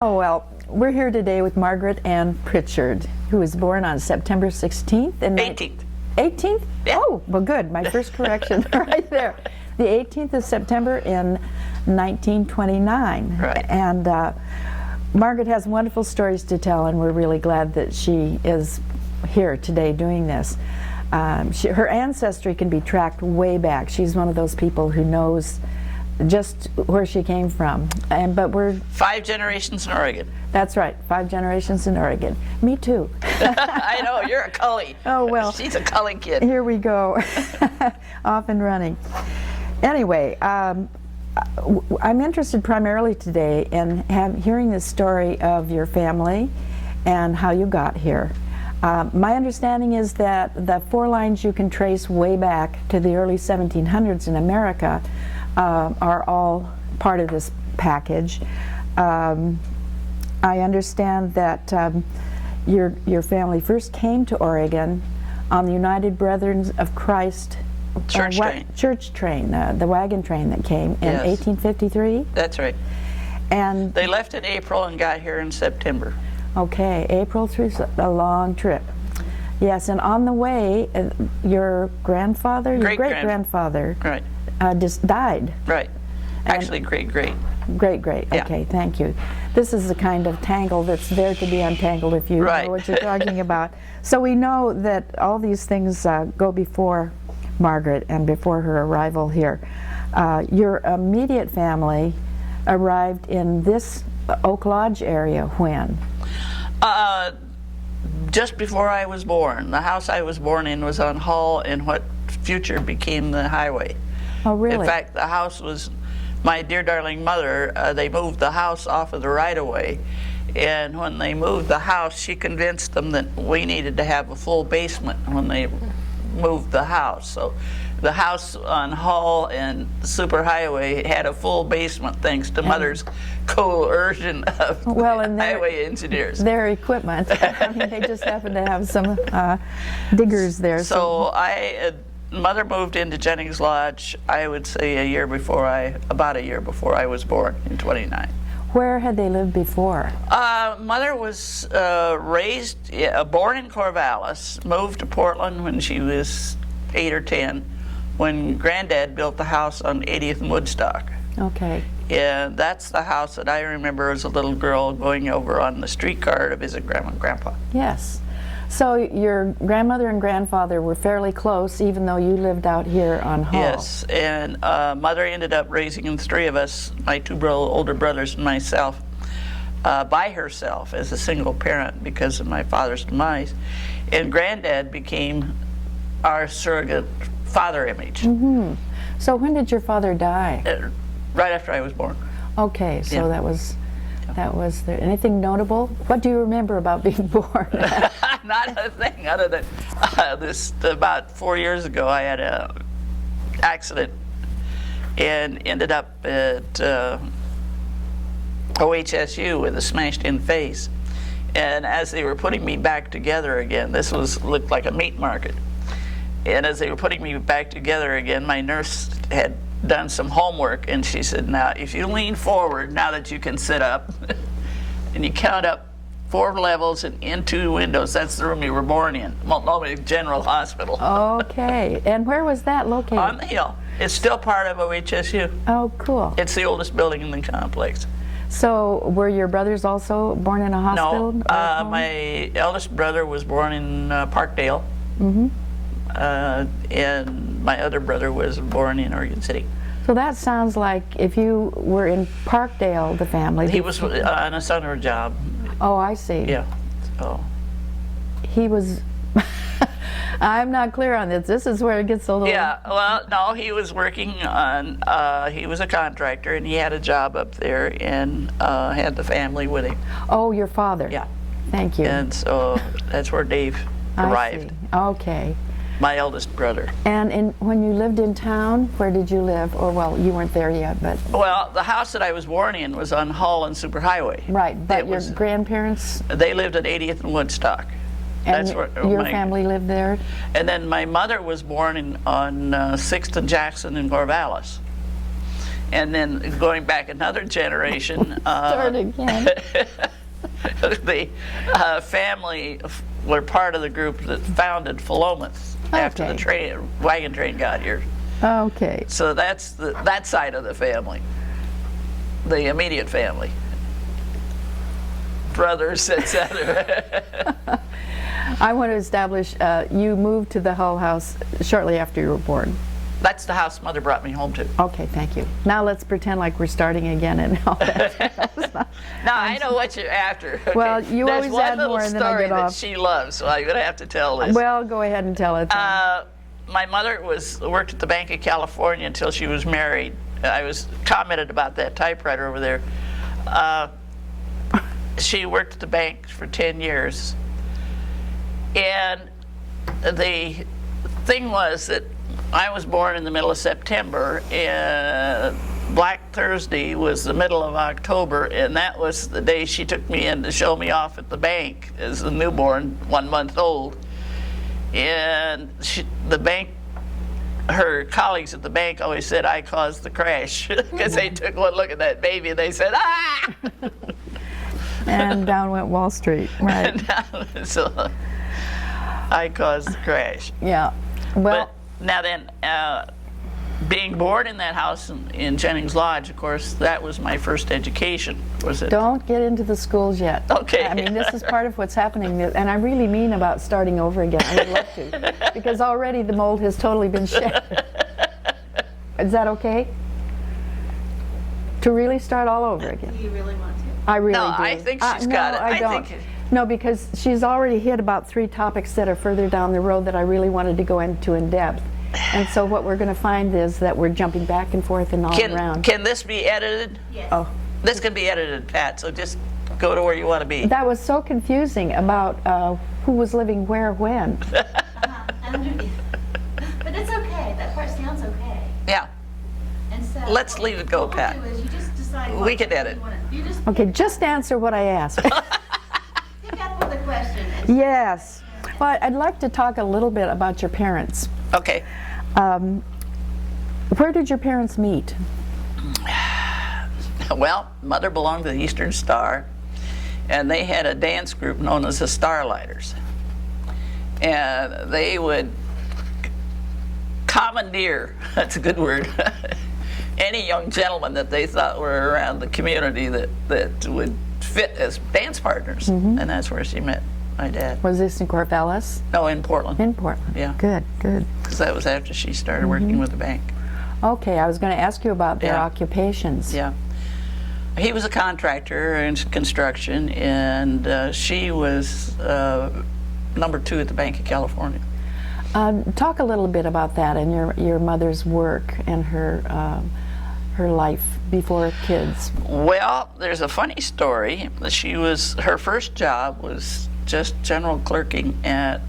Oh, well, we're here today with Margaret Pritchard, who was born on September 16th and 18th. 18th? Yeah. Oh, well, good. My first correction right there. The 18th of September in 1929. Right. And Margaret has wonderful stories to tell, and we're really glad that she is here today doing this. Her ancestry can be tracked way back. She's one of those people who knows just where she came from. But we're 5 generations in Oregon. That's right, 5 generations in Oregon. Me too. I know, you're a Cully. Oh, well. She's a Cully kid. Here we go, off and running. Anyway, I'm interested primarily today in hearing the story of your family and how you got here. My understanding is that the 4 lines you can trace way back to the early 1700s in America are all part of this package. I understand that your family first came to Oregon on the United Brethren of Christ church train, the wagon train that came in 1853. That's right. And they left in April and got here in September. Okay, April through a long trip. Yes, and on the way, your grandfather, your great-grandfather, right, just died. Right. Actually, great-great. Great-great. Yeah. Okay, thank you. This is the kind of tangle that's there to be untangled if you Right. know what you're talking about. So we know that all these things go before Margaret and before her arrival here. Your immediate family arrived in this Oak Lodge area when? Just before I was born. The house I was born in was on Hull in what future became the highway. Oh, really? In fact, the house was, my dear darling mother, they moved the house off of the right-of-way, and when they moved the house, she convinced them that we needed to have a full basement when they moved the house. So the house on Hull and Superhighway had a full basement thanks to Mother's coercion of highway engineers. Their equipment. I mean, they just happened to have some diggers there. So Mother moved into Jennings Lodge, I would say about a year before I was born in 29. Where had they lived before? Mother was born in Corvallis, moved to Portland when she was 8 or 10, when Granddad built the house on 80th and Woodstock. Okay. And that's the house that I remember as a little girl going over on the streetcar to visit Grandma and Grandpa. Yes. So your grandmother and grandfather were fairly close, even though you lived out here on Hull. Yes, and Mother ended up raising the 3 of us, my 2 older brothers and myself, by herself as a single parent because of my father's demise. And Granddad became our surrogate father image. Mm-hmm. So when did your father die? Right after I was born. Okay, so that was there. Anything notable? What do you remember about being born? Not a thing other than about 4 years ago I had a accident and ended up at OHSU with a smashed in face. And as they were putting me back together again, looked like a meat market. And as they were putting me back together again, my nurse had done some homework, and she said, now if you lean forward now that you can sit up and you count up 4 levels and in 2 windows, that's the room you were born in, Multnomah General Hospital. Okay, and where was that located? On the hill. It's still part of OHSU. Oh, cool. It's the oldest building in the complex. So were your brothers also born in a hospital? No, my eldest brother was born in Parkdale. Mm-hmm. And my other brother was born in Oregon City. So that sounds like if you were in Parkdale, the family. He was on a summer job. Oh, I see. Yeah. So. He was. I'm not clear on this. This is where it gets a little. Yeah. Well, no, he was working on. He was a contractor, and he had a job up there, and had the family with him. Oh, your father. Yeah. Thank you. And so that's where Dave arrived. I see. Okay. My eldest brother. And when you lived in town, where did you live? Or, well, you weren't there yet, but... Well, the house that I was born in was on Hull and Superhighway. Right, but your grandparents? They lived at 80th and Woodstock. And your family lived there? And then my mother was born on 6th and Jackson in Corvallis. And then going back another generation, Start again. the family were part of the group that founded Philomath after the wagon train got here. Okay. So that's that side of the family, the immediate family, brothers, etc. I want to establish, you moved to the Hull house shortly after you were born. That's the house Mother brought me home to. Okay, thank you. Now let's pretend like we're starting again and all that. No, I know what you're after. Okay. Well, you There's always one add little more and then I story get that off. she loves, so I'm going to have to tell this. Well, go ahead and tell it. My mother worked at the Bank of California until she was married. I was commented about that typewriter over there. She worked at the bank for 10 years. And the thing was that I was born in the middle of September, and Black Thursday was the middle of October, and that was the day she took me in to show me off at the bank as a newborn, 1 month old. And her colleagues at the bank always said I caused the crash because they took one look at that baby and they said, "Ah!" And down went Wall Street, right? So I caused the crash. Yeah. Well, But now then, being born in that house in Jennings Lodge, of course, that was my first education. Was it? don't get into the schools yet. Okay. I mean, this is part of what's happening, and I really mean about starting over again. I would love to, because already the mold has totally been shed. Is that okay? To really start all over again? Do you really want to? I really No, do. I think she's no, got it. I don't. No, because she's already hit about 3 topics that are further down the road that I really wanted to go into in depth. And so what we're going to find is that we're jumping back and forth and all around. Can this be edited? Yes. Oh, This can be edited, Pat, so just go to where you want to be. that was so confusing about who was living where when. But it's okay. That part sounds okay. Yeah, And so Let's leave it go, what Pat. we'll do is you just decide We what can edit. you want to, you just Okay, just answer what I asked. pick up with a question. And Yes. Well, I'd like to talk a little bit about your parents. okay. Where did your parents meet? Well, Mother belonged to the Eastern Star, and they had a dance group known as the Starlighters. And they would commandeer, that's a good word, any young gentleman that they thought were around the community that would fit as dance partners. And that's where she met my dad. Was this in Corvallis? No, in Portland. In Portland. Yeah. Good, good. Because that was after she started working with the bank. Okay, I was going to ask you about their Yeah. occupations. Yeah. He was a contractor in construction, and she was number 2 at the Bank of California. Talk a little bit about that and your mother's work and her life before kids. Well, there's a funny story. Her first job was just general clerking at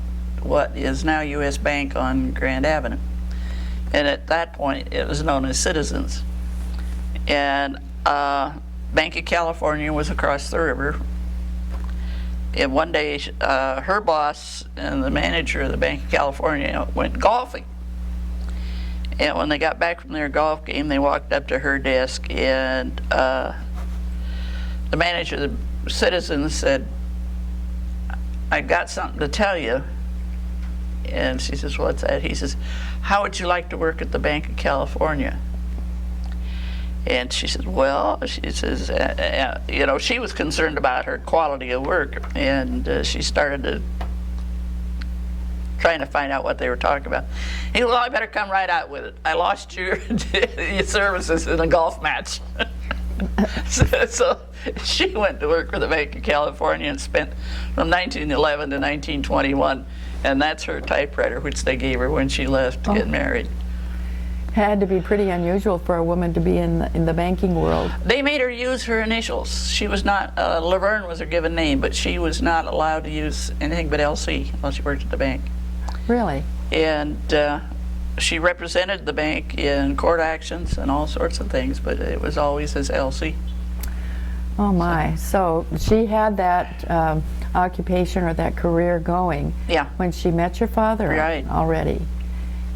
what is now U.S. Bank on Grand Avenue. And at that point, it was known as Citizens. And Bank of California was across the river. And one day, her boss and the manager of the Bank of California went golfing. And when they got back from their golf game, they walked up to her desk, and the manager of the Citizens said, "I got something to tell you." And she says, "What's that?" He says, "How would you like to work at the Bank of California?" And she said, "Well," she says, you know, she was concerned about her quality of work, and she started trying to find out what they were talking about. He said, "Well, I better come right out with it. I lost your services in a golf match." So she went to work for the Bank of California and spent from 1911 to 1921, and that's her typewriter, which they gave her when she left to get married. Had to be pretty unusual for a woman to be in the banking world. They made her use her initials. She was not, Laverne was her given name, but she was not allowed to use anything but LC while she worked at the bank. Really? And she represented the bank in court actions and all sorts of things, but it was always as LC. Oh my. So she had that occupation or that career going Yeah. when she met your father Right. already.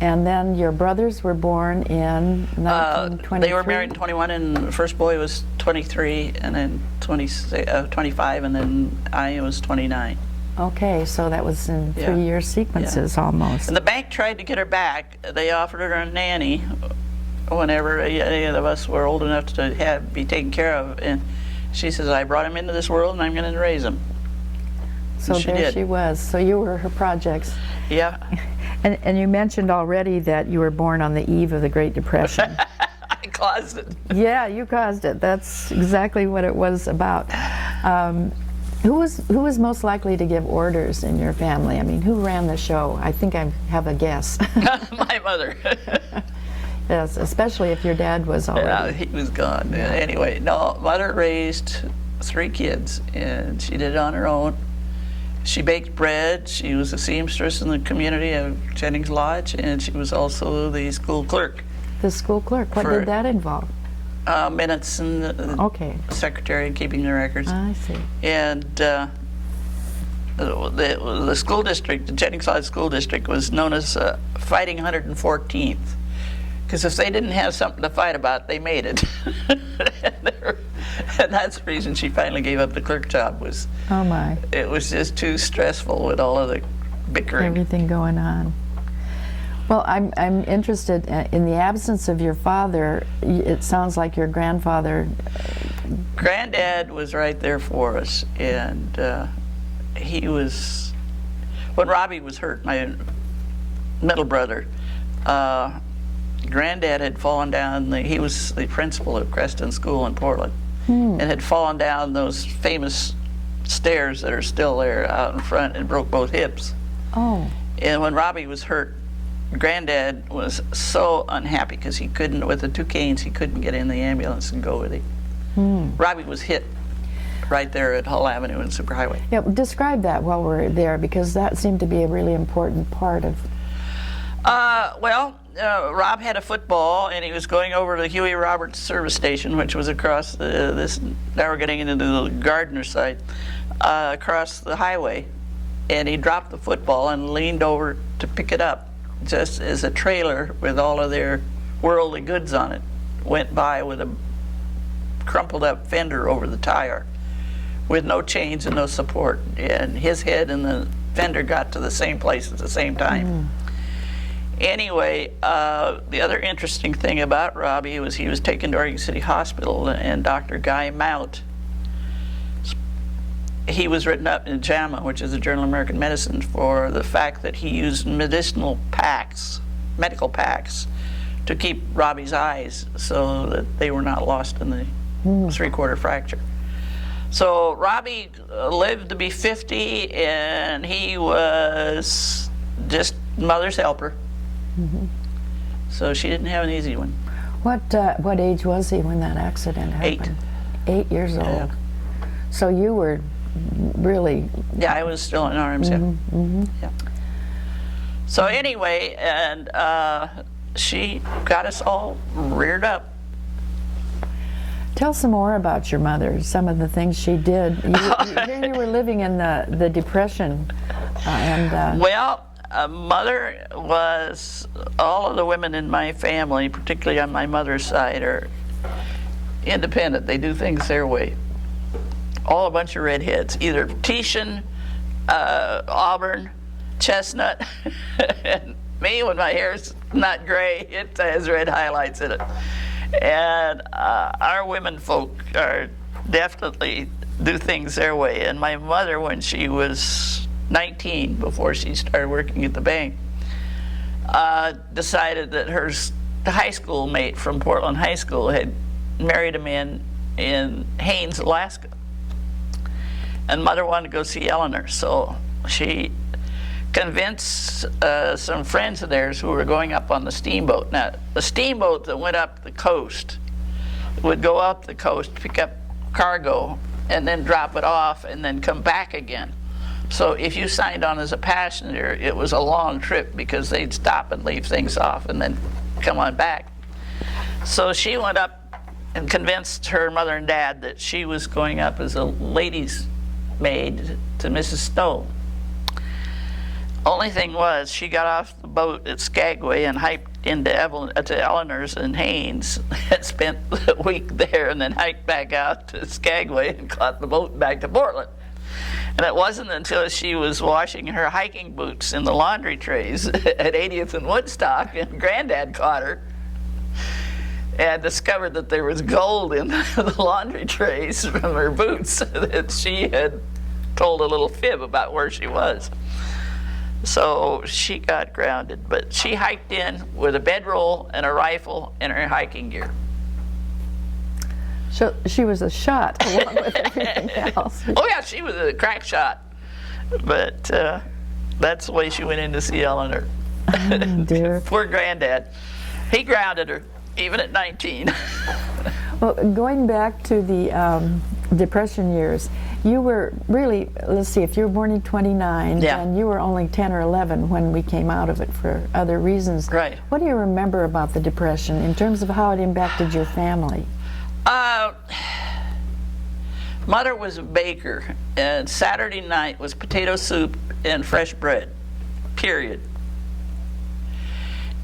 And then your brothers were born in 1923? They were married in 21, and the first boy was 23, and then 25, and then I was 29. Okay, so that was in Yeah. 3-year sequences almost. And the bank tried to get her back. They offered her a nanny whenever any of us were old enough to be taken care of. And she says, I brought him into this world and I'm going to raise him. So she there did. she was. So you were her projects. Yeah. And you mentioned already that you were born on the eve of the Great Depression. I caused it. Yeah, you caused it. That's exactly what it was about. Who was most likely to give orders in your family? I mean, who ran the show? I think I have a guess. My mother. Yes, especially if your dad was already. He was gone. Anyway, no, mother raised 3 kids, and she did it on her own. She baked bread. She was a seamstress in the community of Jennings Lodge, and she was also the school clerk. The school clerk. What did that involve? Minutes and Okay. secretary and keeping the records. I see. And the school district, the Jennings Lodge School District, was known as Fighting 114th. Because if they didn't have something to fight about, they made it. And that's the reason she finally gave up the clerk job. Was Oh my. it was just too stressful with all of the bickering. Everything going on. Well, I'm interested in the absence of your father. It sounds like your grandfather. Granddad was right there for us, and he was, when Robbie was hurt, my middle brother, Granddad had fallen down, he was the principal of Creston School in Portland, and had fallen down those famous stairs that are still there out in front and broke both hips. Oh. And when Robbie was hurt, Granddad was so unhappy because he couldn't, with the 2 canes, he couldn't get in the ambulance and go with him. Robbie was hit right there at Hull Avenue and Superhighway. Yeah, describe that while we're there, because that seemed to be a really important part of. Rob had a football, and he was going over to the Huey Roberts service station, which was across this. Now we're getting into the Gardner side, across the highway, and he dropped the football and leaned over to pick it up, just as a trailer with all of their worldly goods on it went by with a crumpled up fender over the tire, with no chains and no support, and his head and the fender got to the same place at the same time. Anyway, the other interesting thing about Robbie was he was taken to Oregon City Hospital, and Dr. Guy Mount, he was written up in JAMA, which is the Journal of American Medicine, for the fact that he used medical packs, to keep Robbie's eyes so that they were not lost in the 3/4 fracture. So Robbie lived to be 50, and he was just mother's helper. So she didn't have an easy one. What age was he when that accident happened? 8 years old. Yeah. So you were really. Yeah, I was still in arms. Yeah. So anyway, and she got us all reared up. Tell some more about your mother. Some of the things she did. Here you were living in the Depression, and. Mother was, all of the women in my family, particularly on my mother's side, are independent. They do things their way. All a bunch of redheads, either Titian, auburn, chestnut, and me, when my hair's not gray, it has red highlights in it. And our women folk are definitely do things their way. And my mother, when she was 19, before she started working at the bank, decided that her high school mate from Portland High School had married a man in Haines, Alaska. And Mother wanted to go see Eleanor, so she convinced some friends of theirs who were going up on the steamboat. Now, the steamboat that went up the coast would go up the coast, pick up cargo, and then drop it off, and then come back again. So if you signed on as a passenger, it was a long trip because they'd stop and leave things off and then come on back. So she went up and convinced her mother and dad that she was going up as a lady's maid to Mrs. Stowe. Only thing was, she got off the boat at Skagway and hiked into to Eleanor's and Haynes and spent a week there, and then hiked back out to Skagway and caught the boat back to Portland. And it wasn't until she was washing her hiking boots in the laundry trays at 80th and Woodstock, and Granddad caught her and discovered that there was gold in the laundry trays from her boots, that she had told a little fib about where she was. So she got grounded, but she hiked in with a bedroll and a rifle and her hiking gear. So she was a shot along with everything else. Oh yeah, she was a crack shot, but that's the way she went in to see Eleanor. Oh, dear. Poor Granddad. He grounded her, even at 19. Well, going back to the Depression years, you were really, let's see, if you were born in 29, Yeah. and you were only 10 or 11 when we came out of it for other reasons. Right. What do you remember about the Depression in terms of how it impacted your family? Mother was a baker, and Saturday night was potato soup and fresh bread, period.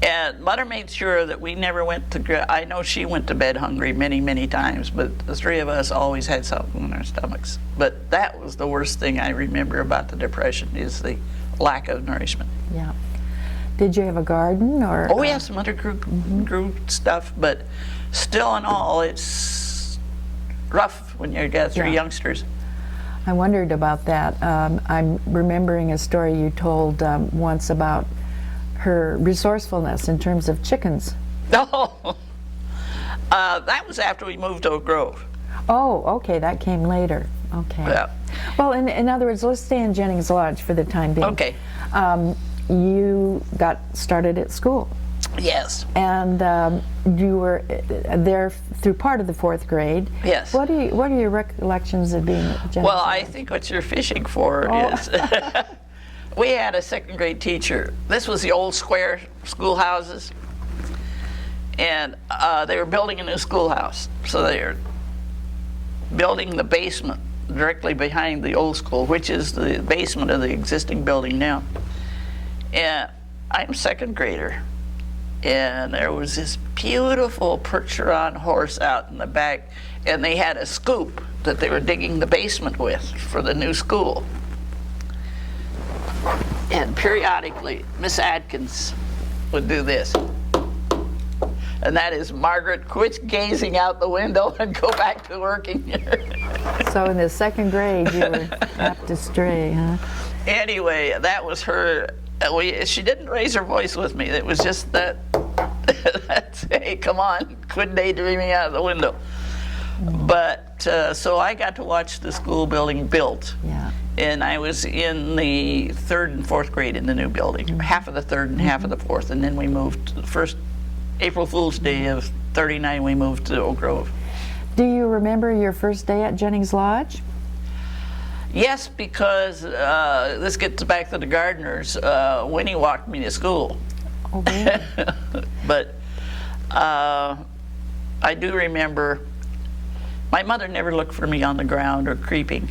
And Mother made sure that we never went to, I know she went to bed hungry many, many times, but the three of us always had something in our stomachs. But that was the worst thing I remember about the Depression, is the lack of nourishment. Yeah. Did you have a garden, or? Oh yes, Mother grew stuff, but still in all, it's rough when you got three Yeah. youngsters. I wondered about that. I'm remembering a story you told once about her resourcefulness in terms of chickens. No, that was after we moved to Oak Grove. Oh, okay, that came later. Okay. Yeah. Well, in other words, let's stay in Jennings Lodge for the time being. Okay. You got started at school, Yes. and you were there through part of the 4th grade. Yes. What are your recollections of being at Jennings Well, Lodge? I think what you're fishing for Oh. is we had a 2nd grade teacher. This was the old square schoolhouses, and they were building a new schoolhouse. So they were building the basement directly behind the old school, which is the basement of the existing building now. And I'm 2nd grader, and there was this beautiful Percheron horse out in the back, and they had a scoop that they were digging the basement with for the new school. And periodically, Miss Adkins would do this. And that is, Margaret, quit gazing out the window and go back to working here. So in the 2nd grade, you were apt astray, huh? Anyway, that was her. She didn't raise her voice with me. It was just that, hey, come on, quit daydreaming out of the window. But, so I got to watch the school building built. Yeah. And I was in the 3rd and 4th grade in the new building, half of the 3rd and half of the 4th. And then we moved, the first April Fool's Day of '39, we moved to Oak Grove. Do you remember your first day at Jennings Lodge? Yes, because this gets back to the gardeners. Winnie walked me to school. Oh, really? But I do remember my mother never looked for me on the ground or creeping.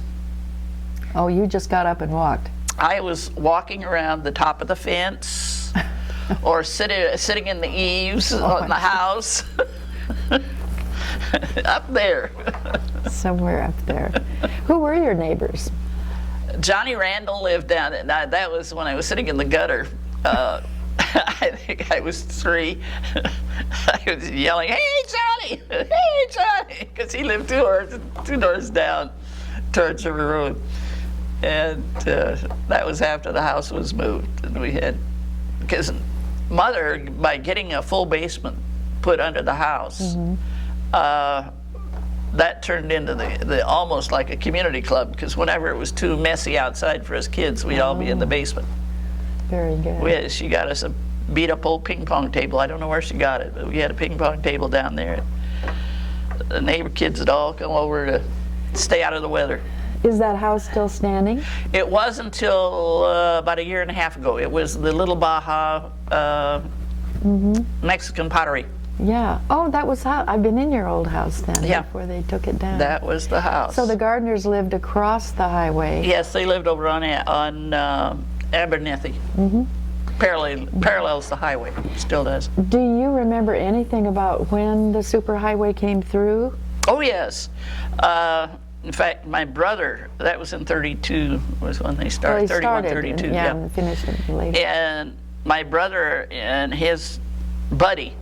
Oh, you just got up and walked. I was walking around the top of the fence or sitting in the eaves on the house. Up there. Somewhere up there. Who were your neighbors? Johnny Randall lived down there. Now, that was when I was sitting in the gutter. I think I was 3. I was yelling, "Hey, Johnny! Hey, Johnny!" Because he lived two doors down towards River Road. And that was after the house was moved. And we had, because Mother, by getting a full basement put under the house, that turned into the almost like a community club, because whenever it was too messy outside for us kids, we'd all be in the basement. Very good. She got us a beat up old ping pong table. I don't know where she got it, but we had a ping pong table down there. The neighbor kids would all come over to stay out of the weather. Is that house still standing? It was until about 1.5 years ago. It was the Little Baja Mexican pottery. Yeah. Oh, that was how I've been in your old house then. Yeah. Before they took it down. That was the house. So the Gardners lived across the highway. Yes, they lived over on Abernethy. Parallels the highway, still does. Do you remember anything about when the superhighway came through? Oh, yes. In fact, my brother, that was in 32, was when they started, 31, 32. Yeah, and finished it later. And my brother and his buddy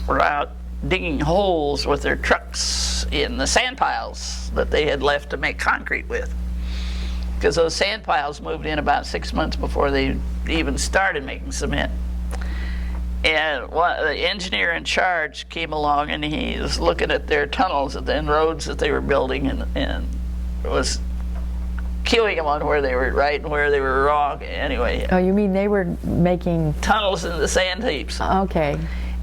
were out digging holes with their trucks in the sand piles that they had left to make concrete with. Because those sand piles moved in about 6 months before they even started making cement. And the engineer in charge came along and he was looking at their tunnels and roads that they were building and was cueing them on where they were right and where they were wrong. Anyway. Oh, you mean they were making tunnels in the sand heaps. Okay.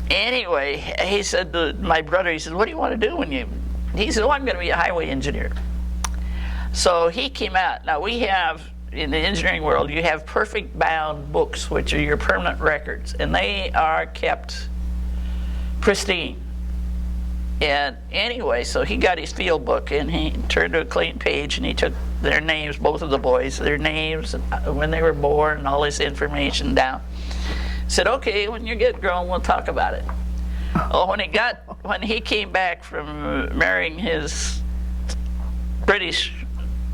Anyway, he said to my brother, he said, what do you want to do when you... He said, well, I'm going to be a highway engineer. So he came out. Now we have, in the engineering world, you have perfect bound books, which are your permanent records, and they are kept pristine. And anyway, so he got his field book and he turned to a clean page and he took their names, both of the boys, their names, and when they were born, and all this information down. Said, okay, when you get grown, we'll talk about it. Oh, when he came back from marrying his British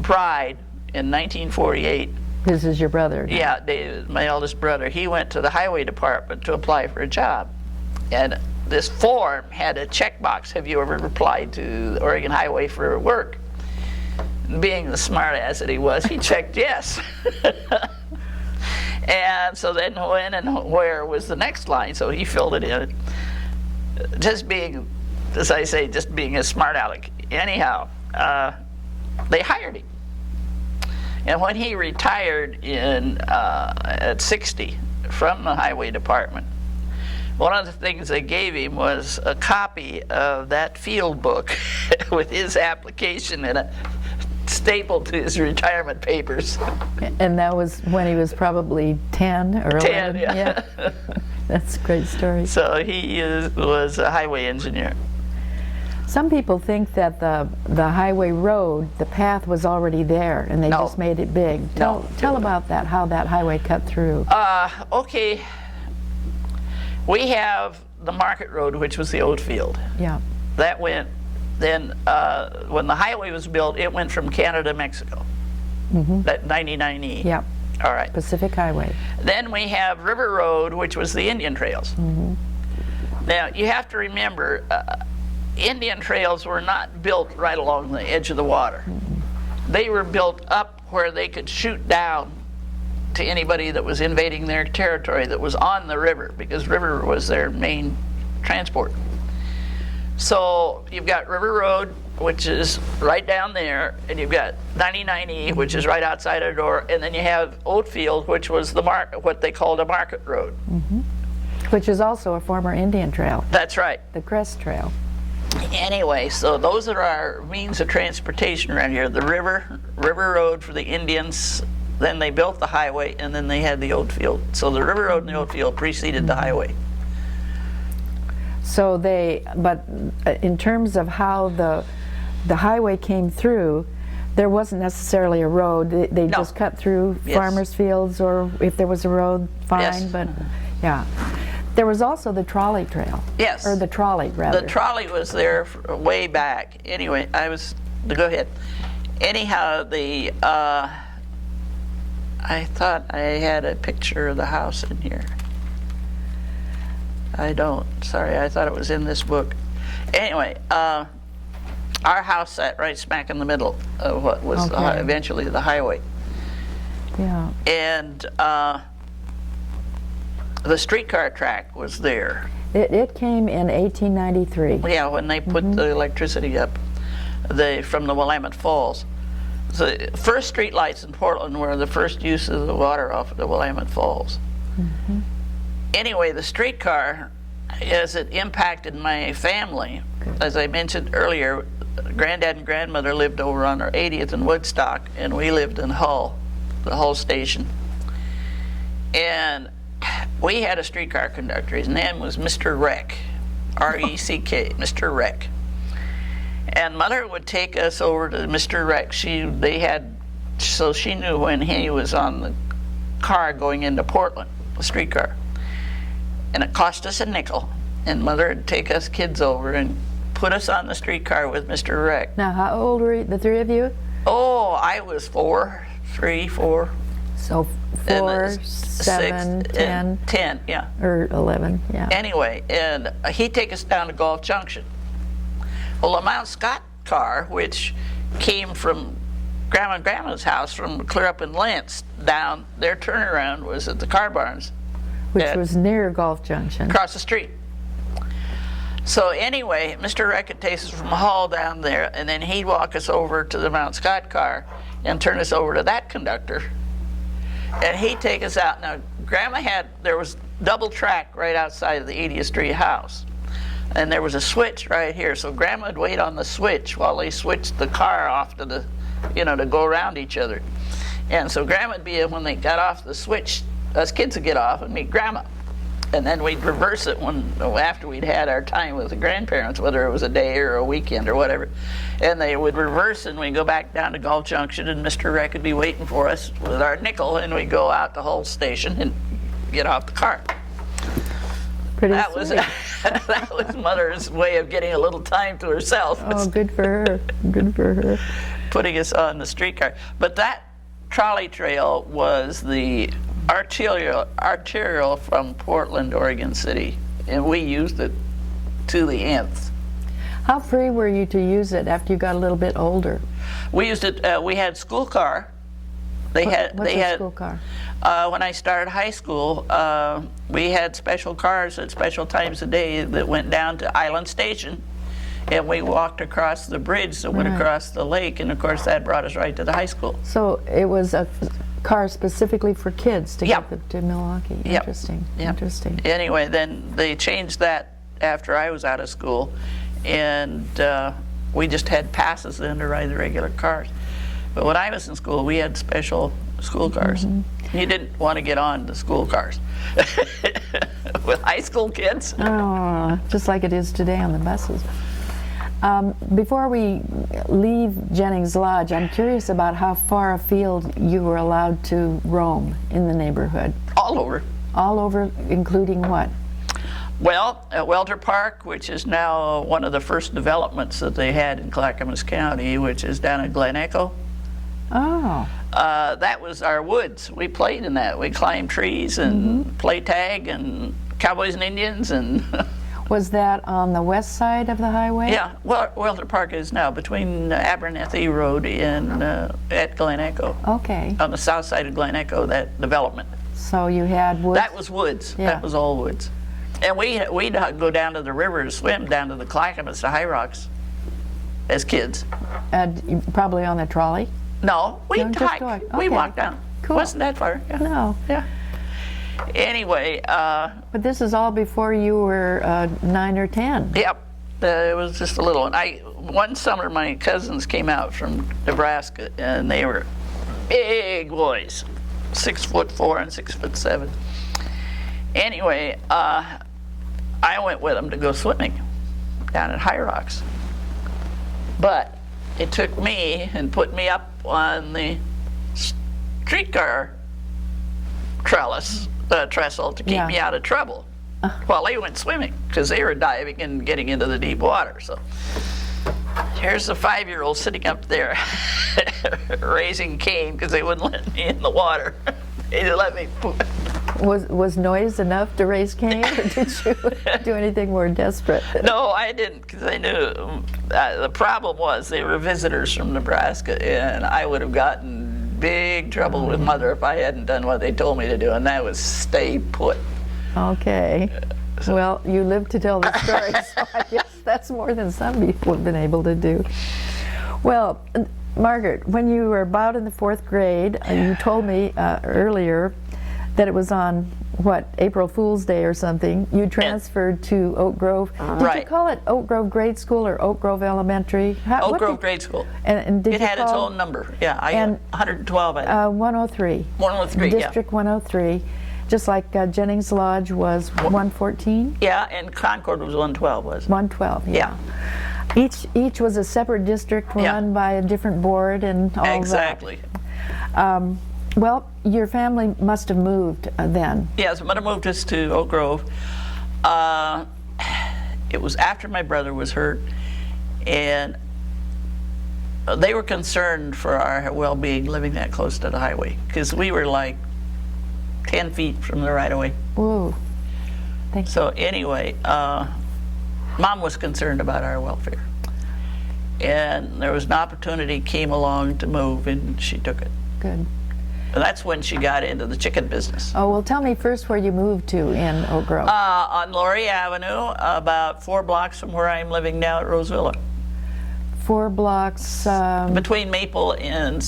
bride in 1948. This is your brother? Now. Yeah, David, my eldest brother. He went to the highway department to apply for a job. And this form had a checkbox, have you ever applied to the Oregon Highway for work? Being the smart ass that he was, he checked yes. And so then when and where was the next line, so he filled it in. Just being, as I say, just being a smart aleck. Anyhow, they hired him. And when he retired at 60 from the highway department, one of the things they gave him was a copy of that field book with his application in it, stapled to his retirement papers. And that was when he was probably 10 or 11? 10, yeah. That's a great story. So he was a highway engineer. Some people think that the highway road, the path was already there and they No. just made it big. Tell about that, how that highway cut through. Okay, we have the Market Road, which was the old field. Yeah. That went, then when the highway was built, it went from Canada to Mexico. That 99E. Yeah. All right. Pacific Highway. Then we have River Road, which was the Indian Trails. Now, you have to remember, Indian Trails were not built right along the edge of the water. They were built up where they could shoot down to anybody that was invading their territory that was on the river, because river was their main transport. So you've got River Road, which is right down there, and you've got 99E, which is right outside our door, and then you have Oatfield, which was the what they called a Market Road. Which is also a former Indian trail, That's right. the Crest Trail. Anyway, so those are our means of transportation around here. The river road for the Indians, then they built the highway, and then they had the Oatfield. So the River Road and the Oatfield preceded the highway. So but in terms of how the highway came through, there wasn't necessarily a road. They No. just cut through Yes. farmers' fields, or if there was a road, fine, Yes. but yeah. There was also the trolley trail. Yes. Or the trolley, rather. The trolley was there way back. Anyway, go ahead. Anyhow, I thought I had a picture of the house in here. I don't. Sorry, I thought it was in this book. Anyway, our house sat right smack in the middle of what was Okay. eventually the highway. Yeah. And the streetcar track was there. It came in 1893. Yeah, when they put the electricity up from the Willamette Falls. The first street lights in Portland were the first use of the water off of the Willamette Falls. Anyway, the streetcar, as it impacted my family, as I mentioned earlier, Granddad and Grandmother lived over on our 80th in Woodstock, and we lived in Hull, the Hull station. And we had a streetcar conductor. His name was Mr. Reck, R-E-C-K, Mr. Reck. And Mother would take us over to Mr. Reck. So she knew when he was on the car going into Portland, a streetcar. And it cost us a nickel. And Mother would take us kids over and put us on the streetcar with Mr. Reck. Now, how old were the three of you? Oh, I was 4, 3, 4. So and 4, 6, 7, 10, and 10, yeah. or 11, yeah. Anyway, and he'd take us down to Gulf Junction. Well, the Mount Scott car, which came from Grandma and Grandma's house from clear up in Lentz down, their turnaround was at the car barns. Which was near Gulf Junction. Across the street. So anyway, Mr. Reck takes us from Hall down there, and then he'd walk us over to the Mount Scott car and turn us over to that conductor. And he'd take us out. Now, there was double track right outside of the 80th Street house. And there was a switch right here. So Grandma would wait on the switch while they switched the car off to the, to go around each other. And so Grandma would be, when they got off the switch, us kids would get off and meet Grandma. And then we'd reverse it after we'd had our time with the grandparents, whether it was a day or a weekend or whatever. And they would reverse, and we'd go back down to Gulf Junction, and Mr. Reck would be waiting for us with our nickel, and we'd go out to Hull Station and get off the car. Pretty That sweet. that was Mother's way of getting a little time to herself. Oh, good for her. Good for her. Putting us on the streetcar. But that trolley trail was the arterial from Portland, Oregon City, and we used it to the nth. How free were you to use it after you got a little bit older? We used it. We had school car. What's a school car? When I started high school, we had special cars at special times of day that went down to Island Station, and we walked across the bridge that went across the lake, and of course that brought us right to the high school. So it was a car specifically for kids to Yep. get to Milwaukee. Yep. Interesting. Yep. Interesting. Anyway, then they changed that after I was out of school, and we just had passes then to ride the regular cars. But when I was in school, we had special school cars. You didn't want to get on the school cars with high school kids. Oh, just like it is today on the buses. Before we leave Jennings Lodge, I'm curious about how far afield you were allowed to roam in the neighborhood. All over. All over, including what? Well, at Welter Park, which is now one of the first developments that they had in Clackamas County, which is down at Glen Echo. Oh. That was our woods. We played in that. We climbed trees and played tag and cowboys and Indians and. Was that on the west side of the highway? Yeah, well, Welter Park is now between Abernethy Road and at Glen Echo. Okay. On the south side of Glen Echo, that development. So you had woods? That was woods. Yeah. That was all woods. And we'd go down to the river to swim down to the Clackamas, to High Rocks, as kids. Probably on the trolley? No, we No, just hiked. walk. We Okay. walked down. Cool. Wasn't that far? Yeah. No. Yeah. Anyway, But this is all before you were 9 or 10. yep, it was just a little one. One summer, my cousins came out from Nebraska, and they were big boys, 6'4" and 6'7". Anyway, I went with them to go swimming down at High Rocks, but it took me and put me up on the streetcar trestle to keep me out of trouble while they went swimming, because they were diving and getting into the deep water. So here's the 5-year-old sitting up there raising Cain because they wouldn't let me in the water. They let me. Was noise enough to raise Cain, or did you do anything more desperate? No, I didn't, because I knew the problem was they were visitors from Nebraska, and I would have gotten big trouble with Mother if I hadn't done what they told me to do, and that was stay put. Okay. Well, you lived to tell the story, so I guess that's more than some people have been able to do. Well, Margaret, when you were about in the 4th grade, you told me earlier that it was on, what, April Fool's Day or something, you transferred to Oak Grove. Did you call it Oak Grove Grade School or Oak Grove Elementary? Oak Grove Grade School. And did it you had its own number. Yeah, and 112, I think. 103. 103, District 103. Just like Jennings Lodge was 114? Yeah, and Concord was 112, was it? 112, yeah. Each was a separate district run by a different board and all exactly. that. Well, your family must have moved then. Yes, mother moved us to Oak Grove. It was after my brother was hurt, and they were concerned for our well-being living that close to the highway, because we were like 10 feet from the right-of-way. Whoa. Thank you. So anyway, Mom was concerned about our welfare. And there was an opportunity came along to move, and she took it. Good. And that's when she got into the chicken business. Oh, well, tell me first where you moved to in Oak Grove. On Laurie Avenue, about 4 blocks from where I'm living now at Rosevilla. 4 blocks. Between Maple and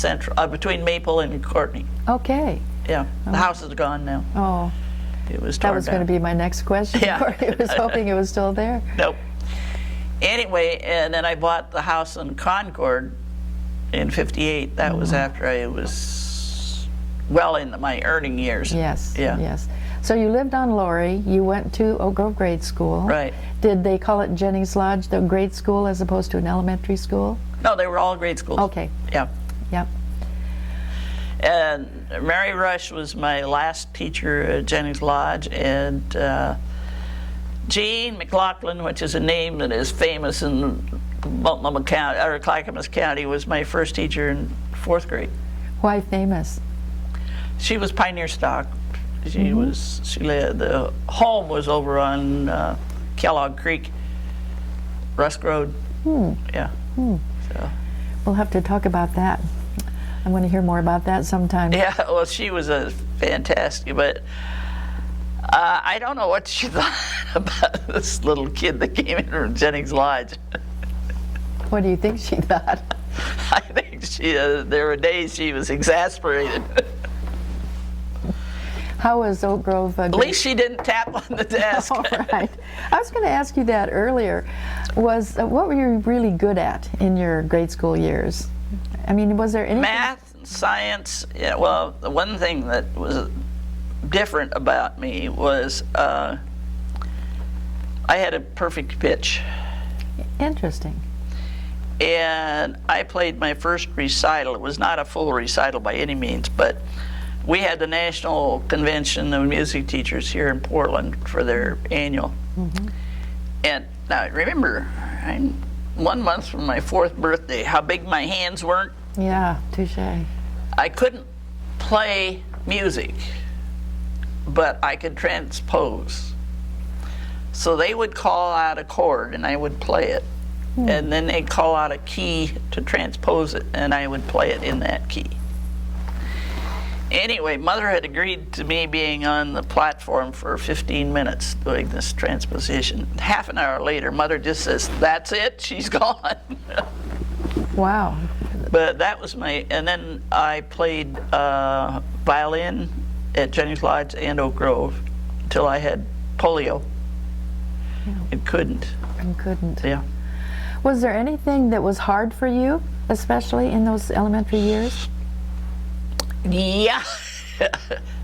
between Maple and Courtney. Okay. Yeah, the house is gone now. Oh, It was that torn was down. going to be my next question. Yeah. I was hoping it was still there. Nope. Anyway, and then I bought the house in Concord in '58. That was after I was well into my earning years. Yes. Yeah. Yes. So you lived on Laurie. You went to Oak Grove Grade School. Right. Did they call it Jennings Lodge, the grade school, as opposed to an elementary school? No, they were all grade schools. Okay. Yeah. Yep. And Mary Rush was my last teacher at Jennings Lodge, and Jean McLaughlin, which is a name that is famous in Multnomah County, or Clackamas County, was my first teacher in 4th grade. Why famous? She was pioneer stock. She was. The home was over on Kellogg Creek, Rusk Road. Yeah. So. We'll have to talk about that. I want to hear more about that sometime. Yeah. Well, she was a fantastic, but I don't know what she thought about this little kid that came in from Jennings Lodge. What do you think she thought? I think there were days she was exasperated. How was Oak Grove? At least she didn't tap on the desk. All right. I was going to ask you that earlier. What were you really good at in your grade school years? I mean, was there anything? Math, science. Yeah. Well, the one thing that was different about me was I had a perfect pitch. Interesting. And I played my first recital. It was not a full recital by any means, but we had the National Convention of Music Teachers here in Portland for their annual. And now remember, I'm 1 month from my 4th birthday, how big my hands weren't. Yeah, touche. I couldn't play music, but I could transpose. So they would call out a chord and I would play it. And then they'd call out a key to transpose it and I would play it in that key. Anyway, Mother had agreed to me being on the platform for 15 minutes doing this transposition. Half an hour later, Mother just says, "That's it, she's gone." Wow. But that was and then I played violin at Jennings Lodge and Oak Grove until I had polio. And couldn't. And couldn't. Yeah. Was there anything that was hard for you, especially in those elementary years? Yeah.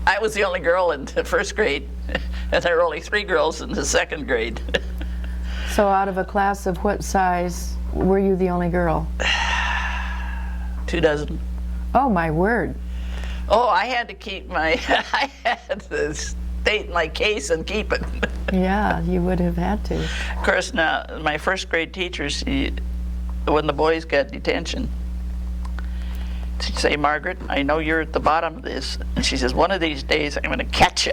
I was the only girl in the 1st grade, and there were only 3 girls in the 2nd grade. So out of a class of what size were you the only girl? 2 dozen. Oh, my word. Oh, I had to keep I had to state my case and keep it. Yeah, you would have had to. Of course, now, my 1st grade teacher, when the boys got detention, she'd say, "Margaret, I know you're at the bottom of this." And she says, "One of these days, I'm going to catch you."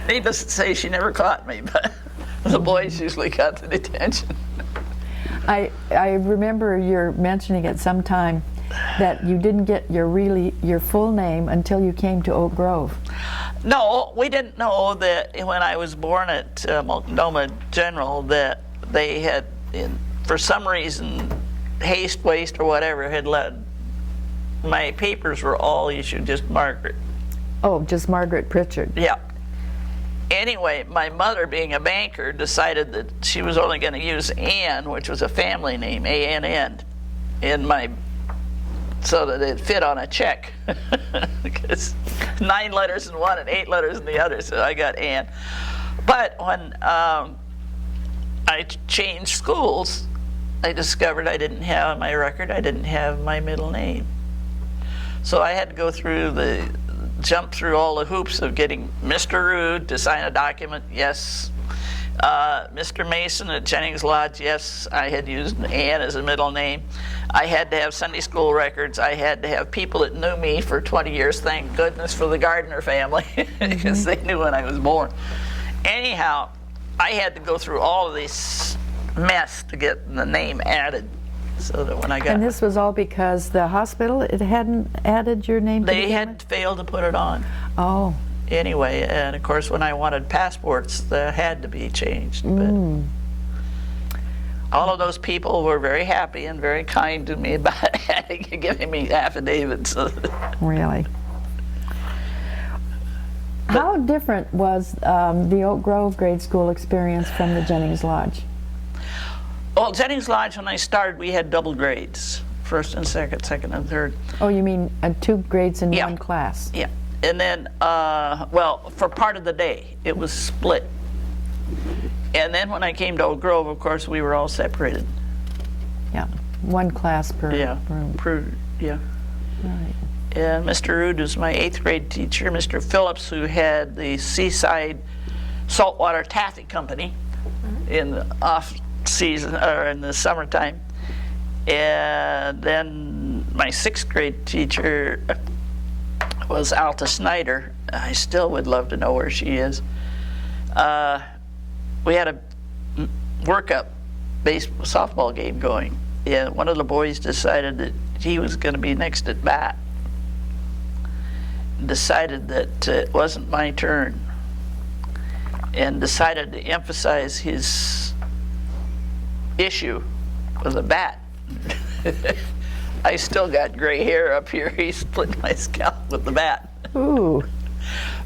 Needless to say, she never caught me, but the boys usually got the detention. I remember you're mentioning at some time that you didn't get your full name until you came to Oak Grove. No, we didn't know that when I was born at Multnomah General that they had, for some reason, haste, waste, or whatever, had led. My papers were all issued just Margaret. Oh, just Margaret Pritchard. Yeah. Anyway, my mother, being a banker, decided that she was only going to use Ann, which was a family name, A-N-N, so that it fit on a check. Because 9 letters in one and 8 letters in the other, so I got Ann. But when I changed schools, I discovered I didn't have on my record, I didn't have my middle name. So I had to jump through all the hoops of getting Mr. Rude to sign a document, yes. Mr. Mason at Jennings Lodge, yes, I had used Ann as a middle name. I had to have Sunday school records. I had to have people that knew me for 20 years, thank goodness for the Gardner family, because they knew when I was born. Anyhow, I had to go through all of this mess to get the name added, so that when I got... And this was all because the hospital, it hadn't added your name to They begin had with? failed to put it on. Oh. Anyway, and of course when I wanted passports, that had to be changed. But all of those people were very happy and very kind to me about giving me affidavits. Really? How different was the Oak Grove grade school experience from the Jennings Lodge? Well, Jennings Lodge, when I started, we had double grades, first and second and third. Oh, you mean 2 grades in Yeah. one class? Yeah, and then, well, for part of the day, it was split. And then when I came to Oak Grove, of course, we were all separated. Yeah, 1 class per room. Yeah. Right. And Mr. Rude was my 8th grade teacher. Mr. Phillips, who had the Seaside Saltwater Taffy Company in the off season, or in the summertime. And then my 6th grade teacher was Alta Snyder. I still would love to know where she is. We had a workup softball game going, and one of the boys decided that he was going to be next at bat. Decided that it wasn't my turn, and decided to emphasize his issue with a bat. I still got gray hair up here. He split my scalp with the bat. Ooh.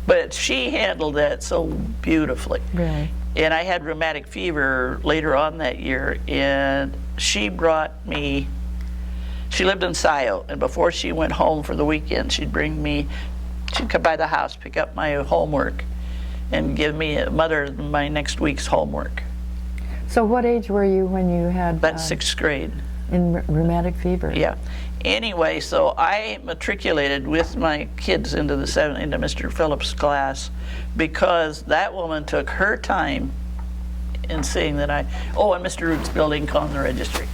But she handled that so beautifully. Really? And I had rheumatic fever later on that year, and she brought me, she lived in Scio, and before she went home for the weekend, she'd come by the house, pick up my homework, and give me my next week's homework. So what age were you when you had... About 6th grade. In rheumatic fever? Yeah. Anyway, so I matriculated with my kids into Mr. Phillips' class, because that woman took her time in seeing that and Mr. Root spilled ink on the registry.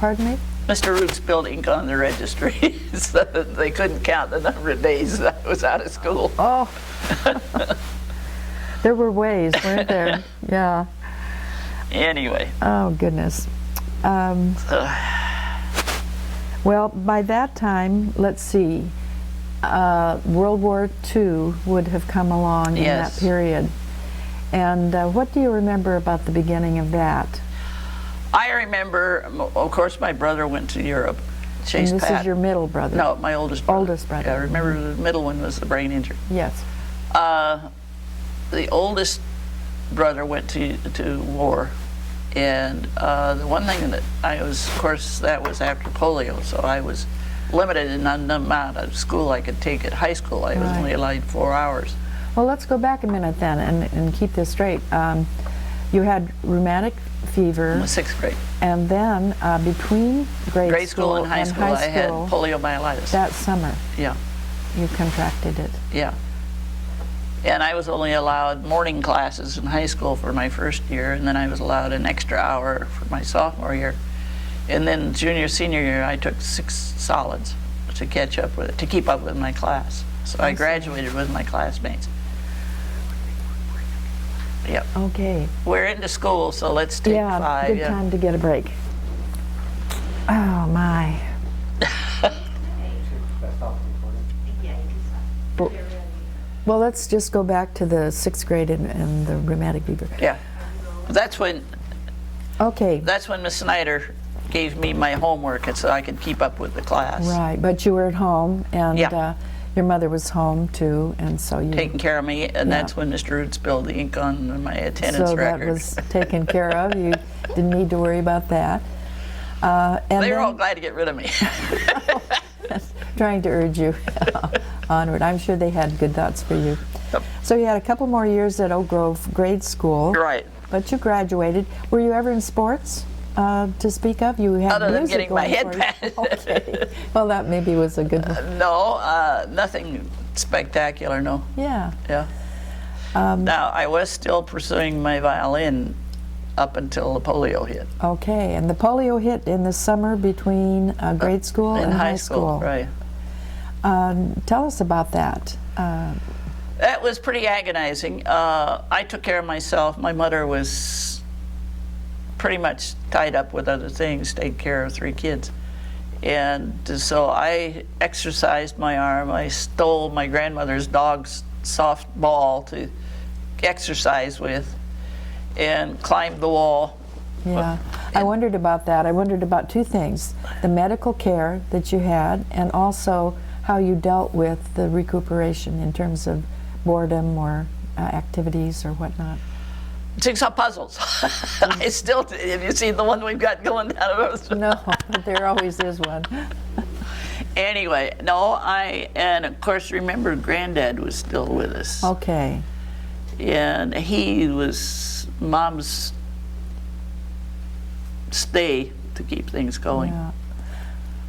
Pardon me? Mr. Root spilled ink on the registry, so that they couldn't count the number of days that I was out of school. Oh. There were ways, weren't there? Yeah. Anyway. Oh, goodness. Well, by that time, let's see, World War II would have come along in that period. And what do you remember about the beginning of that? I remember, of course, my brother went to Europe. And this is your middle brother? No, my oldest brother. Oldest brother. Yeah, I remember the middle one was the brain injury. Yes. The oldest brother went to war. And the one thing that of course, that was after polio, so I was limited in the amount of school I could take at high school. I was only allowed 4 hours. Well, let's go back a minute then and keep this straight. You had rheumatic fever. In the 6th grade. And then between grade school and high school, I had poliomyelitis. That summer. Yeah. You contracted it. Yeah. And I was only allowed morning classes in high school for my first year, and then I was allowed an extra hour for my sophomore year. And then junior, senior year, I took 6 solids to catch up with it, to keep up with my class. So I graduated with my classmates. Yep. Okay. We're into school, so let's take 5. Good time to get a break. Oh, my. Well, let's just go back to the 6th grade and the rheumatic fever. Yeah. That's when Miss Snyder gave me my homework, and so I could keep up with the class. Right, but you were at home, and your mother was home too, and so you... Taking care of me, and that's when Mr. Root spilled the ink on my attendance record. So that was taken care of. You didn't need to worry about that. They were all glad to get rid of me. Trying to urge you onward. I'm sure they had good thoughts for you. Yep. So you had a couple more years at Oak Grove grade school. Right. But you graduated. Were you ever in sports to speak of? You had Other than music getting my going head for you. patted. Okay. Well, that maybe was a good one. No, nothing spectacular, no. Yeah. Yeah. Now, I was still pursuing my violin up until the polio hit. Okay, and the polio hit in the summer between grade school In and high school, right. Tell us about that. That was pretty agonizing. I took care of myself. My mother was pretty much tied up with other things, taking care of 3 kids. And so I exercised my arm. I stole my grandmother's dog's soft ball to exercise with and climbed the wall. Yeah, I wondered about that. I wondered about 2 things: the medical care that you had, and also how you dealt with the recuperation in terms of boredom or activities or whatnot. Jigsaw puzzles. I still, have you seen the one we've got going down the road? No, but there always is one. Anyway, no, and of course remember Granddad was still with us. Okay. And he was Mom's stay to keep things going. Yeah.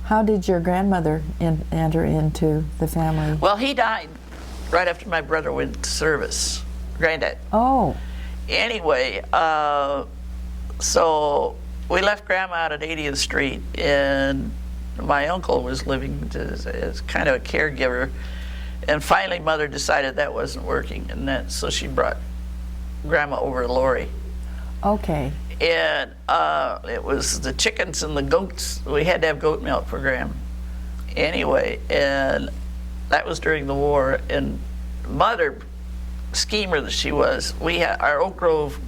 How did your grandmother enter into the family? Well, he died right after my brother went to service, Granddad. Oh, Anyway, so we left Grandma out at 80th Street, and my uncle was living as kind of a caregiver. And finally, Mother decided that wasn't working, and so she brought Grandma over to Lori. okay. And it was the chickens and the goats. We had to have goat milk for Grandma. Anyway, and that was during the war. And Mother, schemer that she was, we had our Oak Grove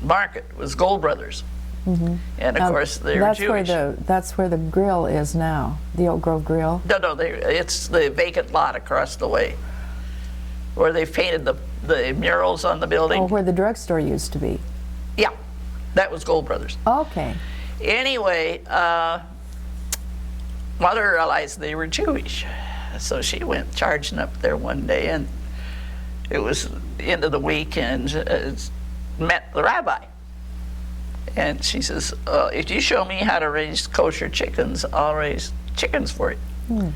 market was Gold Brothers. Mm-hmm. And of course they were Jewish. That's where the grill is now, the Oak Grove Grill. No, it's the vacant lot across the way, where they painted the murals on the building. Oh, where the drugstore used to be. Yeah, that was Gold Brothers. Okay. Anyway, Mother realized they were Jewish, so she went charging up there one day, and it was the end of the week, and met the rabbi. And she says, if you show me how to raise kosher chickens, I'll raise chickens for you.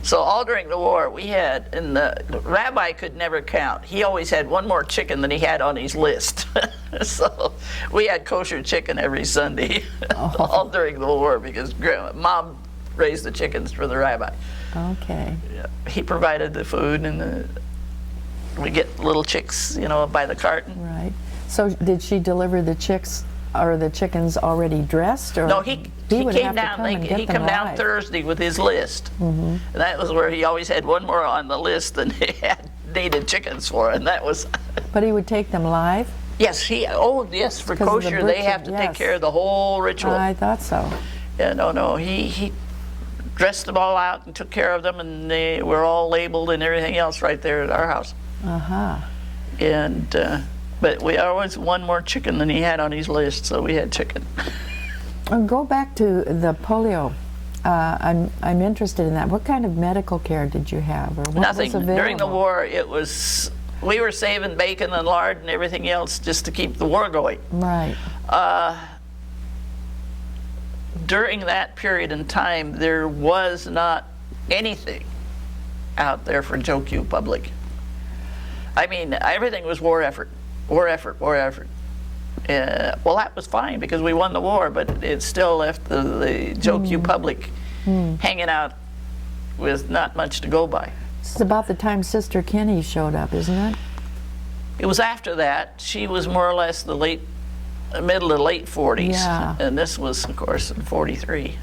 So all during the war, we had, and the rabbi could never count. He always had one more chicken than he had on his list. So we had kosher chicken every Sunday, all during the war, because Mom raised the chickens for the rabbi. Okay. Yeah. He provided the food, and we get little chicks, by the carton. Right. So did she deliver the chicks or the chickens already dressed? Or No, he would came have to down. come and get He them come down live. Thursday with his list, and that was where he always had one more on the list than he had needed chickens for, and that was. But he would take them live? Yes, yes, for 'Cause of the kosher they butcher, have to take yes. care of the whole ritual. I thought so. Yeah, no, he dressed them all out and took care of them, and they were all labeled and everything else right there at our house. Uh-huh. And but we always one more chicken than he had on his list, so we had chicken. Go back to the polio. I'm interested in that. What kind of medical care did you have, or what Nothing. was available? During the war, we were saving bacon and lard and everything else just to keep the war going. Right. During that period in time, there was not anything out there for Joe Q public. I mean, everything was war effort. Well, that was fine because we won the war, but it still left the Joe Q public hanging out with not much to go by. This is about the time Sister Kenny showed up, isn't it? It was after that. She was more or less the middle to late 40s. Yeah. And this was, of course, in 43.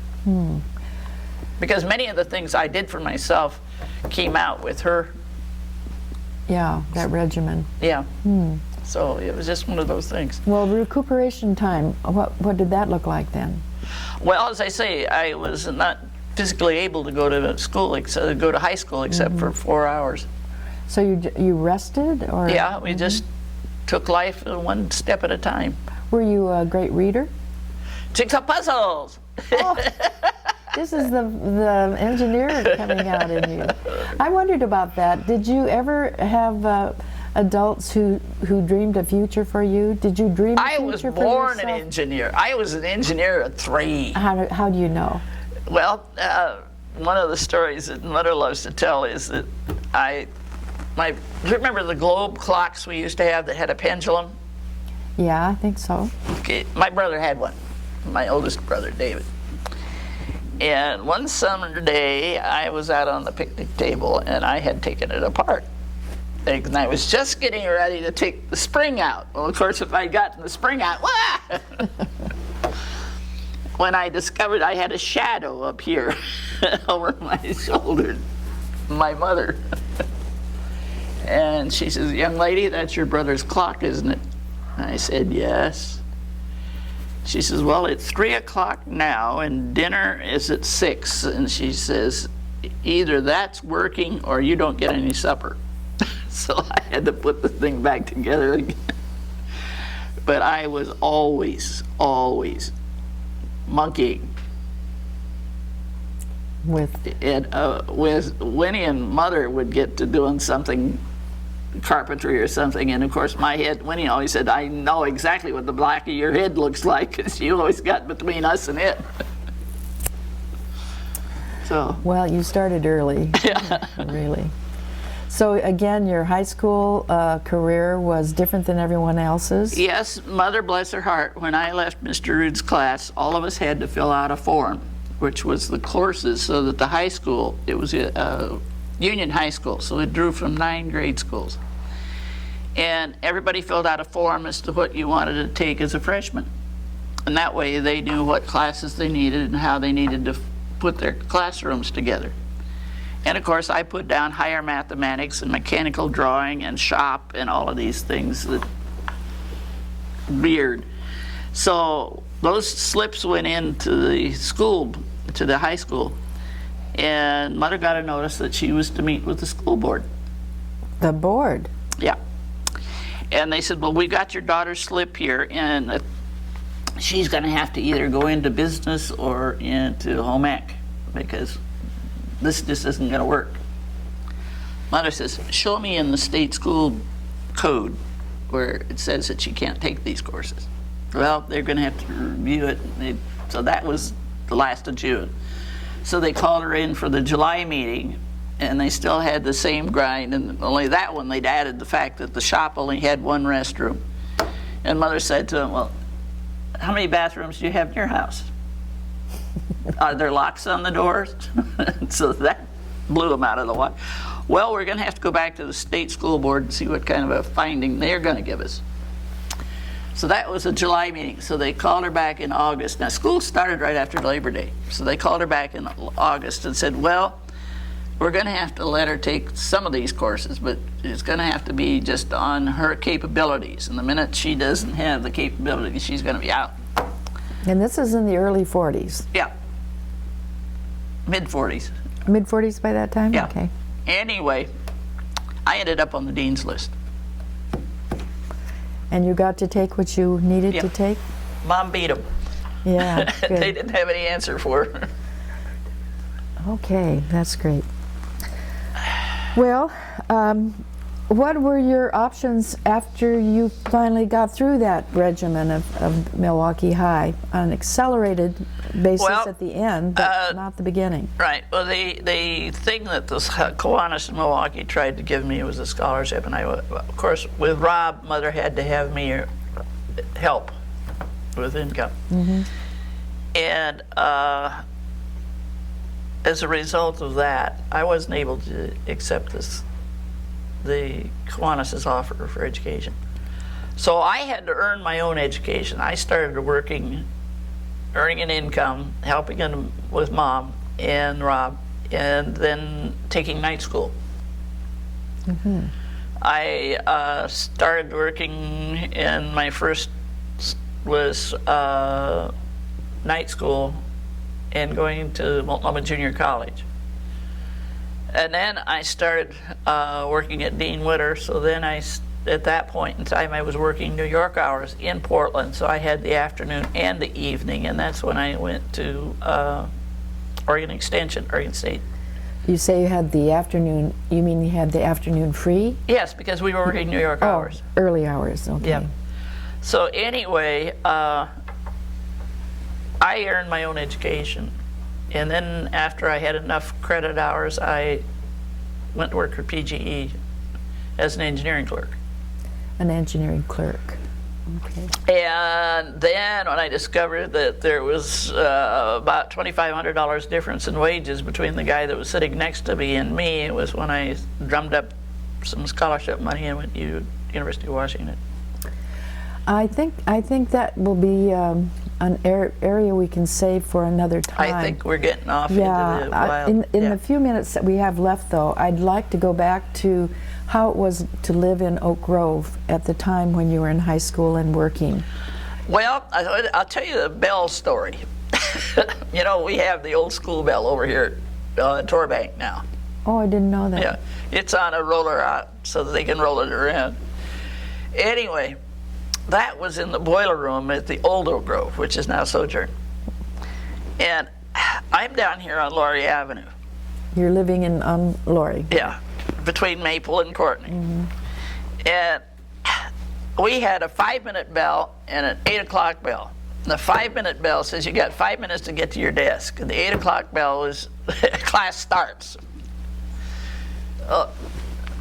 Because many of the things I did for myself came out with her. Yeah, that regimen. Yeah. So it was just one of those things. Well, recuperation time, what did that look like then? Well, as I say, I was not physically able to go to school, go to high school, except for 4 hours. So you rested, or? Yeah, we just took life one step at a time. Were you a great reader? Jigsaw puzzles! Oh, this is the engineer coming out in you. I wondered about that. Did you ever have adults who dreamed a future for you? Did you dream a I future was for born an yourself? engineer. I was an engineer at 3. How do you know? Well, one of the stories that Mother loves to tell is that remember the globe clocks we used to have that had a pendulum? Yeah, I think so. Okay, my brother had one, my oldest brother, David. And one summer day, I was out on the picnic table and I had taken it apart. And I was just getting ready to take the spring out. Well, of course, if I'd gotten the spring out, when I discovered I had a shadow up here over my shoulder, my mother. And she says, "Young lady, that's your brother's clock, isn't it?" I said, "Yes." She says, "Well, it's 3 o'clock now and dinner is at 6. And she says, "Either that's working or you don't get any supper." So I had to put the thing back together again. But I was always monkeying. With Winnie and Mother would get to doing something, carpentry or something, and of course my head, Winnie always said, "I know exactly what the back of your head looks like," because you always got between us and it. So. Well, you started early. Yeah. Really. So again, your high school career was different than everyone else's? Yes, Mother bless her heart, when I left Mr. Rood's class, all of us had to fill out a form, which was the courses, so that the high school, it was a Union High School, so it drew from 9 grade schools. And everybody filled out a form as to what you wanted to take as a freshman. And that way they knew what classes they needed and how they needed to put their classrooms together. And of course I put down higher mathematics and mechanical drawing and shop and all of these things that weird. So those slips went into the school, to the high school, and Mother got a notice that she was to meet with the school board. The board? Yeah. And they said, "Well, we got your daughter's slip here, and she's going to have to either go into business or into home ec, because this just isn't going to work." Mother says, "Show me in the state school code where it says that she can't take these courses." Well, they're going to have to review it. So that was the last of June. So they called her in for the July meeting, and they still had the same grind, and only that one they'd added the fact that the shop only had 1 restroom. And Mother said to them, "Well, how many bathrooms do you have in your house? Are there locks on the doors?" So that blew them out of the water. "Well, we're going to have to go back to the state school board and see what kind of a finding they're going to give us." So that was a July meeting. So they called her back in August. Now, school started right after Labor Day. So they called her back in August and said, "Well, we're going to have to let her take some of these courses, but it's going to have to be just on her capabilities. And the minute she doesn't have the capabilities, she's going to be out." And this is in the early 40s? Yeah. Mid-40s. Mid-40s by that time? Yeah. Okay. Anyway, I ended up on the dean's list. And you got to take what you needed Yeah. to take? Mom beat them. Yeah, They good. didn't have any answer for her. Okay, that's great. Well, what were your options after you finally got through that regimen of Milwaukee High? On an accelerated basis Well, at the end, but not the beginning. Right. Well, the thing that the Kiwanis in Milwaukee tried to give me was a scholarship, and of course, with Rob, Mother had to have me help with income. Mm-hmm. And as a result of that, I wasn't able to accept the Kiwanis' offer for education. So I had to earn my own education. I started working, earning an income, helping them with Mom and Rob, and then taking night school. Mm-hmm. I started working, and my first was night school and going to Multnomah Junior College. And then I started working at Dean Witter, so then at that point in time I was working New York hours in Portland, so I had the afternoon and the evening, and that's when I went to Oregon State. You say you had the afternoon, you mean you had the afternoon free? Yes, because we were working New York hours. Early hours, okay. Yep. So anyway, I earned my own education. And then after I had enough credit hours, I went to work for PGE as an engineering clerk. An engineering clerk. Okay. And then when I discovered that there was about $2,500 difference in wages between the guy that was sitting next to me and me, it was when I drummed up some scholarship money and went to University of Washington. I think that will be an area we can save for another time. I think we're getting off into the wild. In the few minutes that we have left, though, I'd like to go back to how it was to live in Oak Grove at the time when you were in high school and working. Well, I'll tell you the bell story. You know, we have the old school bell over here at Torbank now. Oh, I didn't know that. Yeah, it's on a roller out so that they can roll it around. Anyway, that was in the boiler room at the old Oak Grove, which is now Sojourn. And I'm down here on Laurie Avenue. You're living on Laurie. Yeah, between Maple and Courtney. Mm-hmm. And we had a 5-minute bell and an 8 o'clock bell. The 5-minute bell says you got 5 minutes to get to your desk. And the 8 o'clock bell was class starts.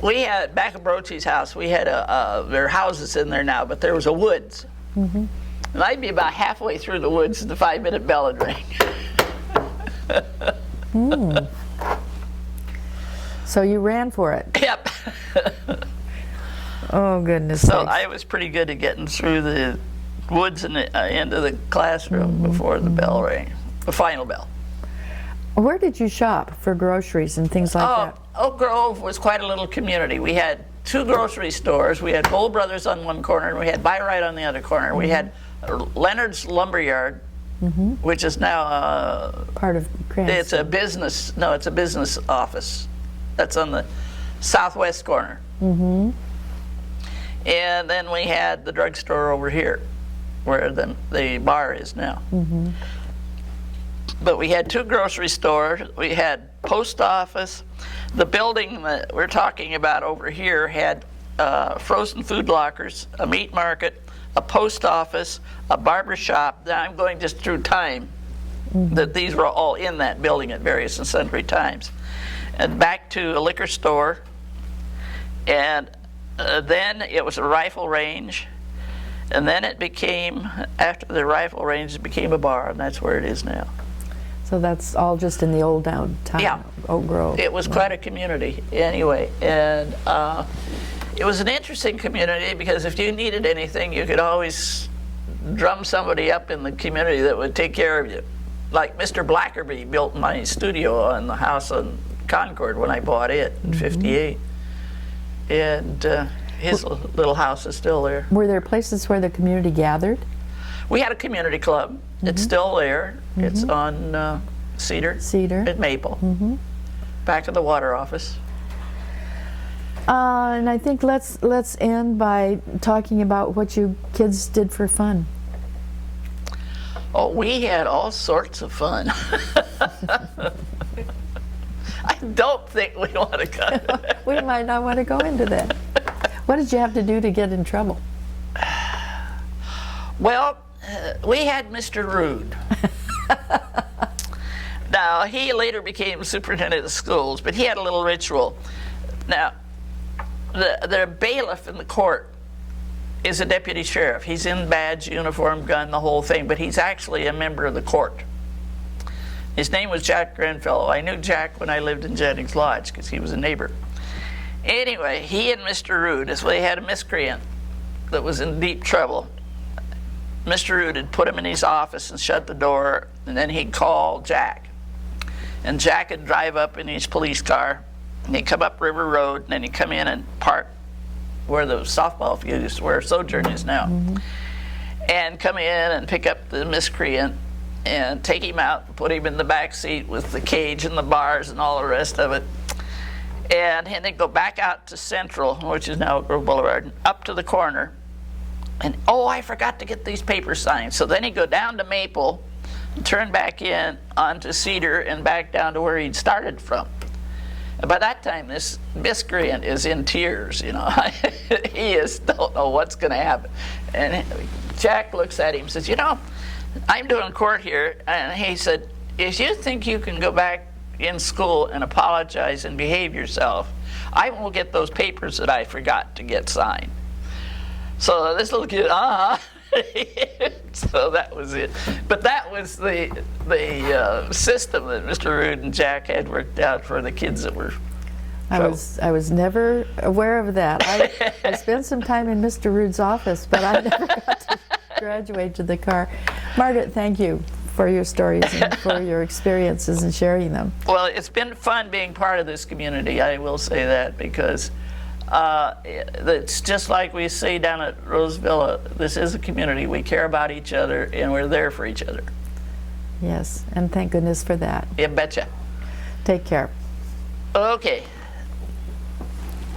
We had, back at Brochi's house, we had there are houses in there now, but there was a woods. Mm-hmm. And I'd be about halfway through the woods and the 5-minute bell would ring. So you ran for it? Yep. Oh, goodness So sakes. I was pretty good at getting through the woods and into the classroom before the bell rang, the final bell. Where did you shop for groceries and things like that? Oak Grove was quite a little community. We had 2 grocery stores. We had Bull Brothers on one corner, and we had Buy Right on the other corner. We had Leonard's Lumberyard, which is now part of Cranston. it's a business. No, it's a business office. That's on the southwest corner. Mm-hmm. And then we had the drugstore over here, where the bar is now. Mm-hmm. But we had 2 grocery stores. We had post office. The building that we're talking about over here had frozen food lockers, a meat market, a post office, a barber shop. Now I'm going just through time that these were all in that building at various and sundry times. And back to a liquor store. And then it was a rifle range. And then it became, after the rifle range, it became a bar, and that's where it is now. So that's all just in the old downtown Oak Grove. It was quite a community anyway. And it was an interesting community because if you needed anything, you could always drum somebody up in the community that would take care of you. Like Mr. Blackerby built my studio on the house on Concord when I bought it in '58. And his little house is still there. Were there places where the community gathered? We had a community club. It's still there. It's on Cedar at Maple, back of the water office. And I think let's end by talking about what you kids did for fun. Oh, we had all sorts of fun. I don't think we want to go. We might not want to go into that. What did you have to do to get in trouble? Well, we had Mr. Rude. Now, he later became superintendent of schools, but he had a little ritual. Now, the bailiff in the court is a deputy sheriff. He's in badge, uniform, gun, the whole thing, but he's actually a member of the court. His name was Jack Grenfellow. I knew Jack when I lived in Jennings Lodge because he was a neighbor. Anyway, he and Mr. Rude, as they had a miscreant that was in deep trouble. Mr. Rude had put him in his office and shut the door, and then he'd call Jack. And Jack would drive up in his police car, and he'd come up River Road, and then he'd come in and park where the softball field is, where Sojourn is now, and come in and pick up the miscreant and take him out and put him in the back seat with the cage and the bars and all the rest of it. And then go back out to Central, which is now Grove Boulevard, up to the corner. And, oh, I forgot to get these papers signed. So then he'd go down to Maple, turn back in onto Cedar, and back down to where he'd started from. By that time, this miscreant is in tears, you know. He is, don't know what's going to happen. And Jack looks at him and says, you know, I'm doing court here. And he said, if you think you can go back in school and apologize and behave yourself, I won't get those papers that I forgot to get signed. So this little kid, so that was it. But that was the system that Mr. Rood and Jack had worked out for the kids that were. I was never aware of that. I spent some time in Mr. Rood's office, but I never got to graduate to the car. Margaret, thank you for your stories and for your experiences and sharing them. Well, it's been fun being part of this community, I will say that, because it's just like we say down at Roseville, this is a community. We care about each other and we're there for each other. Yes, and thank goodness for that. You betcha. Take care. Okay.